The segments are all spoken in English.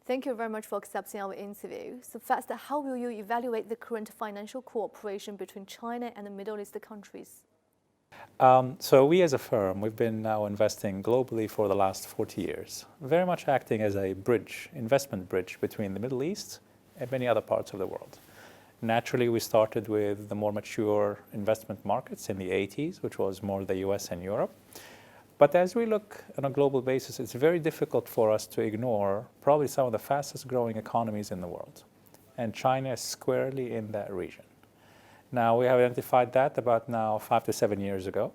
Thank you very much for accepting our interview. So first, how will you evaluate the current financial cooperation between China and the Middle East countries? So we as a firm, we've been now investing globally for the last 40 years, very much acting as a bridge, investment bridge between the Middle East and many other parts of the world. Naturally, we started with the more mature investment markets in the 80s, which was more the US and Europe. But as we look on a global basis, it's very difficult for us to ignore probably some of the fastest growing economies in the world. And China is squarely in that region. Now, we have identified that about now 5 to 7 years ago.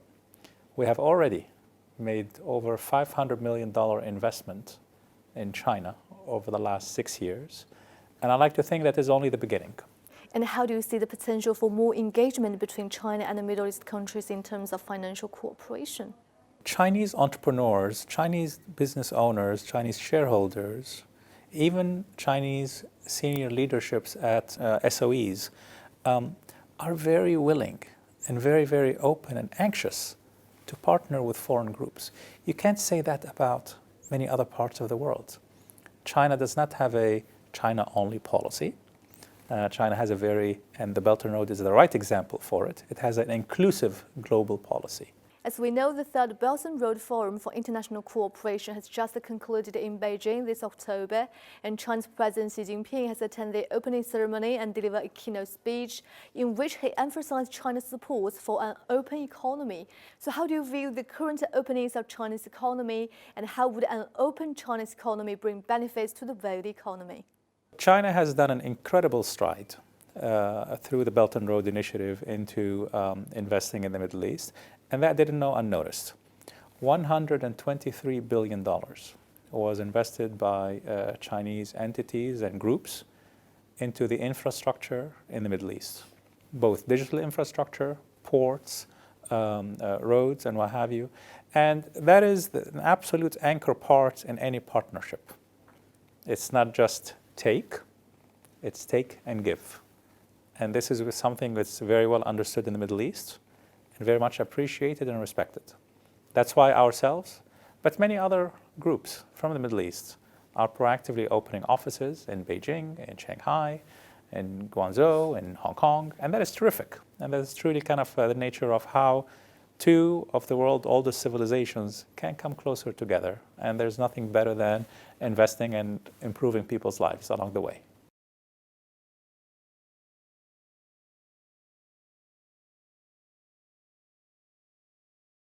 We have already made over $500 million investment in China over the last 6 years. And I like to think that is only the beginning. And how do you see the potential for more engagement between China and the Middle East countries in terms of financial cooperation? Chinese entrepreneurs, Chinese business owners, Chinese shareholders, even Chinese senior leaderships at SOEs are very willing and very, very open and anxious to partner with foreign groups. You can't say that about many other parts of the world. China does not have a China-only policy. China has and the Belt and Road is the right example for it. It has an inclusive global policy. As we know, the third Belt and Road Forum for International Cooperation has just concluded in Beijing this October, and China's President Xi Jinping has attended the opening ceremony and delivered a keynote speech in which he emphasized China's support for an open economy. So how do you view the current openings of China's economy, and how would an open Chinese economy bring benefits to the world economy? China has done an incredible stride through the Belt and Road Initiative into investing in the Middle East, and that didn't go unnoticed. $123 billion was invested by Chinese entities and groups into the infrastructure in the Middle East, both digital infrastructure, ports, roads, and what have you. And that is an absolute anchor part in any partnership. It's not just take, it's take and give. And this is something that's very well understood in the Middle East and very much appreciated and respected. That's why ourselves, but many other groups from the Middle East, are proactively opening offices in Beijing, in Shanghai, in Guangzhou, in Hong Kong, and that is terrific. And that is truly kind of the nature of how two of the world's oldest civilizations can come closer together. And there's nothing better than investing and improving people's lives along the way.